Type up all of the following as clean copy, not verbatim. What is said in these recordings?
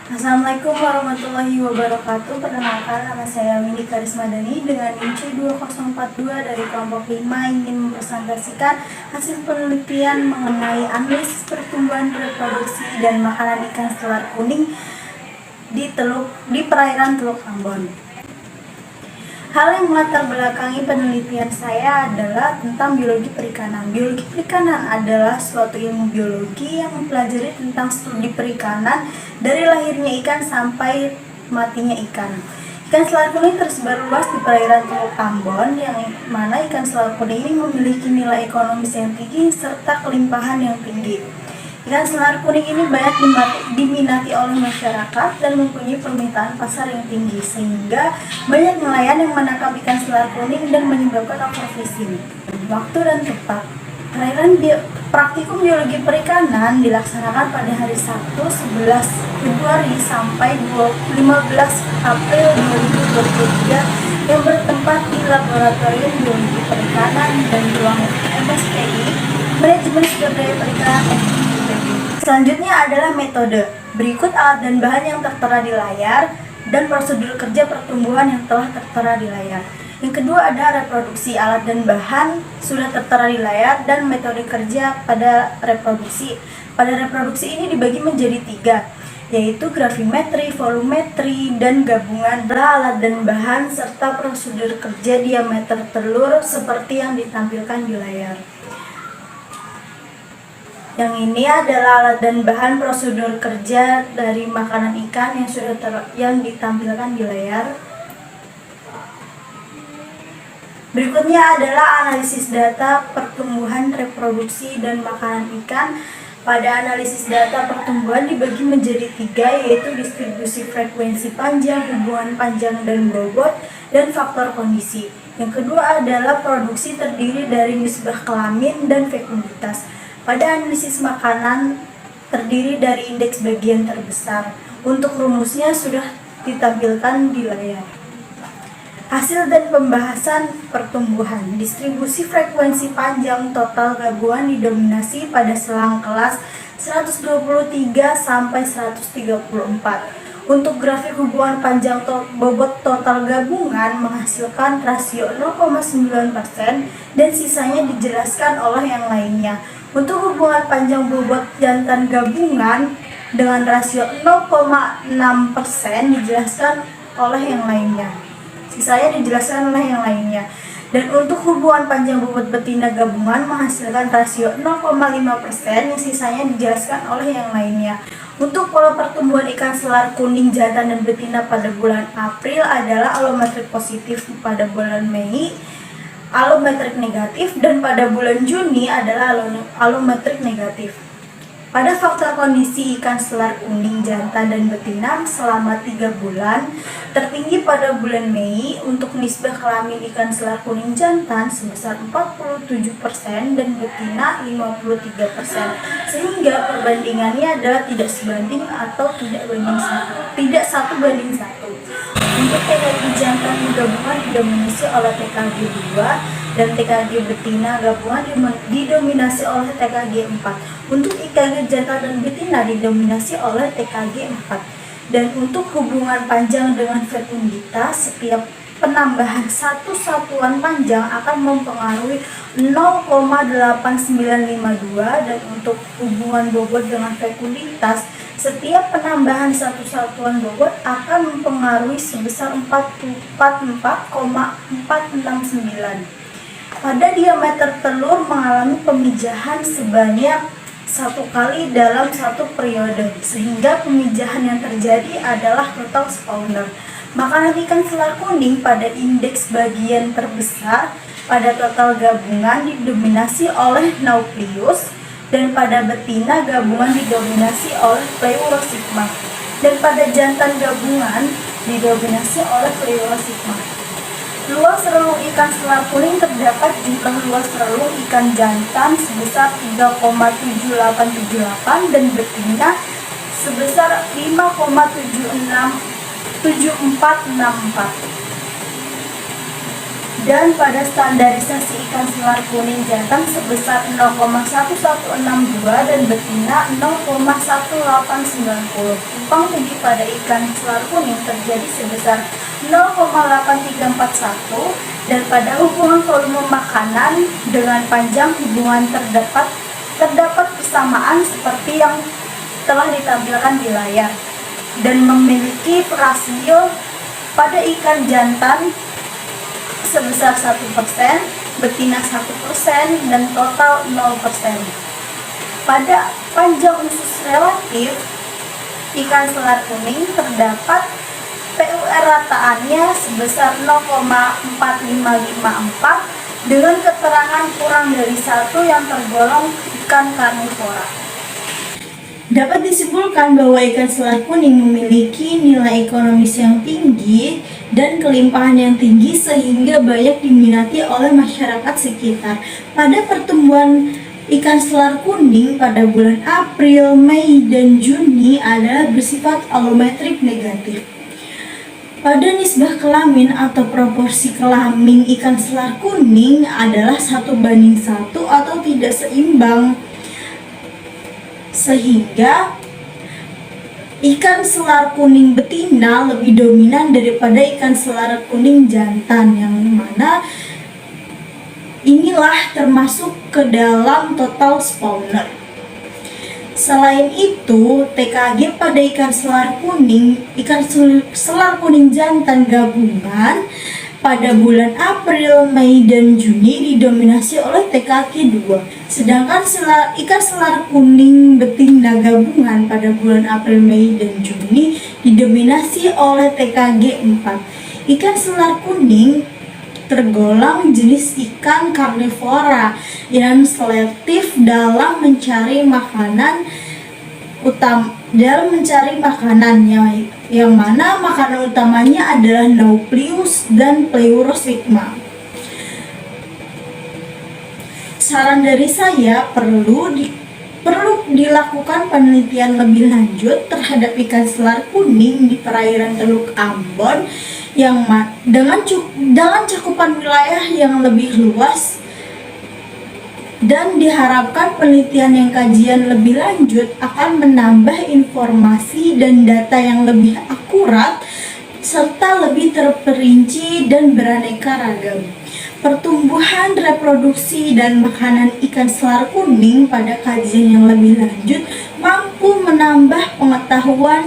Assalamualaikum warahmatullahi wabarakatuh. Perkenalkan, nama saya Windy Karismadani dengan NIM 2042 dari kelompok 5 ingin mempresentasikan hasil penelitian mengenai analisis pertumbuhan reproduksi dan makanan ikan selar kuning di perairan Teluk Ambon. Hal yang melatar belakangi penelitian saya adalah tentang biologi perikanan. Biologi perikanan adalah suatu ilmu biologi yang mempelajari tentang studi perikanan dari lahirnya ikan sampai matinya ikan. Ikan selar kuning tersebar luas di perairan Teluk Ambon, yang mana ikan selar kuning ini memiliki nilai ekonomis yang tinggi serta kelimpahan yang tinggi. Ikan selar kuning ini banyak diminati oleh masyarakat dan mempunyai permintaan pasar yang tinggi, sehingga banyak nelayan yang menangkap ikan selar kuning dan menyebabkan overfishing. Waktu dan tempat. Praktikum biologi perikanan dilaksanakan pada hari Sabtu 11 Februari sampai 15 April 2023 yang bertempat di Laboratorium Biologi Perikanan dan Ruang MSPI, Manajemen Sumber Daya Perikanan FIPB. Selanjutnya adalah metode. Berikut alat dan bahan yang tertera di layar dan prosedur kerja pertumbuhan yang telah tertera di layar. Yang kedua ada reproduksi. Alat dan bahan sudah tertera di layar dan metode kerja pada reproduksi. Pada reproduksi ini dibagi menjadi 3, yaitu gravimetri, volumetri, dan gabungan alat dan bahan serta prosedur kerja diameter telur seperti yang ditampilkan di layar. Yang ini adalah alat dan bahan prosedur kerja dari makanan ikan yang ditampilkan di layar. Berikutnya adalah analisis data pertumbuhan, reproduksi, dan makanan ikan. Pada analisis data pertumbuhan dibagi menjadi 3, yaitu distribusi frekuensi panjang, hubungan panjang dan bobot, dan faktor kondisi. Yang kedua adalah produksi, terdiri dari nisbah kelamin dan fekunditas. Pada analisis makanan terdiri dari indeks bagian terbesar. Untuk rumusnya sudah ditampilkan di layar. Hasil dan pembahasan pertumbuhan. Distribusi frekuensi panjang total gabungan didominasi pada selang kelas 123 sampai 134. Untuk grafik hubungan panjang bobot total gabungan menghasilkan rasio 0,9% dan sisanya dijelaskan oleh yang lainnya. Untuk hubungan panjang bobot jantan gabungan dengan rasio 0,6% dijelaskan oleh yang lainnya. Sisanya dijelaskan oleh yang lainnya. Dan untuk hubungan panjang bobot betina gabungan menghasilkan rasio 0,5% yang sisanya dijelaskan oleh yang lainnya. Untuk pola pertumbuhan ikan selar kuning jantan dan betina pada bulan April adalah alometrik positif, pada bulan Mei alometrik negatif, dan pada bulan Juni adalah alometrik negatif. Pada faktor kondisi ikan selar kuning jantan dan betina selama 3 bulan, tertinggi pada bulan Mei untuk nisbah kelamin ikan selar kuning jantan sebesar 47% dan betina 53%, sehingga perbandingannya adalah tidak sebanding atau tidak 1 banding 1. Untuk TKG jantan gabungan didominasi oleh TKG 2 dan TKG betina gabungan didominasi oleh TKG 4. Untuk IKG jantan dan betina didominasi oleh TKG 4. Dan untuk hubungan panjang dengan fekunditas, setiap penambahan satu satuan panjang akan mempengaruhi 0,8952, dan untuk hubungan bobot dengan fekunditas, setiap penambahan satu satuan bobot akan mempengaruhi sebesar 44,469. Pada diameter telur mengalami pemijahan sebanyak 1 kali dalam 1 periode, sehingga pemijahan yang terjadi adalah total spawner. Makanan ikan selar kuning pada indeks bagian terbesar pada total gabungan didominasi oleh Nauplius, dan pada betina gabungan didominasi oleh Pleurosigma, dan pada jantan gabungan didominasi oleh Pleurosigma. Luas relung ikan selar kuning terdapat jumlah luas relung ikan jantan sebesar 3,7878 dan betina sebesar 5,7464. dan pada standarisasi ikan selar kuning jantan sebesar 0,1162 dan betina 0,1890. Tumpang tindih pada ikan selar kuning terjadi sebesar 0,8341 dan pada hubungan volume makanan dengan panjang hubungan terdapat persamaan seperti yang telah ditampilkan di layar dan memiliki rasio pada ikan jantan sebesar 1%, betina 1%, dan total 0%. Pada panjang usus relatif ikan selar kuning terdapat PUR rataannya sebesar 0,4554 dengan keterangan kurang dari 1 yang tergolong ikan karnivora. Dapat disimpulkan bahwa ikan selar kuning memiliki nilai ekonomis yang tinggi dan kelimpahan yang tinggi sehingga banyak diminati oleh masyarakat sekitar. Pada pertumbuhan ikan selar kuning pada bulan April, Mei, dan Juni adalah bersifat alometrik negatif. Pada nisbah kelamin atau proporsi kelamin ikan selar kuning adalah 1:1 atau tidak seimbang, sehingga ikan selar kuning betina lebih dominan daripada ikan selar kuning jantan, yang mana inilah termasuk ke dalam total spawner. Selain itu, TKG pada ikan selar kuning jantan gabungan pada bulan April, Mei, dan Juni didominasi oleh TKG 2. Sedangkan ikan selar kuning betina gabungan pada bulan April, Mei, dan Juni didominasi oleh TKG 4. Ikan selar kuning tergolong jenis ikan karnivora yang selektif dalam mencari makanan yang mana makanan utamanya adalah Nauplius dan Pleurosigma. Saran dari saya perlu dilakukan penelitian lebih lanjut terhadap ikan selar kuning di perairan Teluk Ambon dengan cakupan wilayah yang lebih luas, dan diharapkan penelitian yang kajian lebih lanjut akan menambah informasi dan data yang lebih akurat serta lebih terperinci dan beraneka ragam. Pertumbuhan, reproduksi, dan makanan ikan selar kuning pada kajian yang lebih lanjut mampu menambah pengetahuan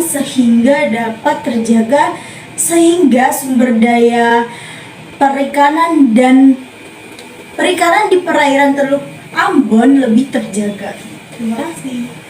sehingga sumber daya perikanan di perairan Teluk Ambon lebih terjaga. Terima kasih.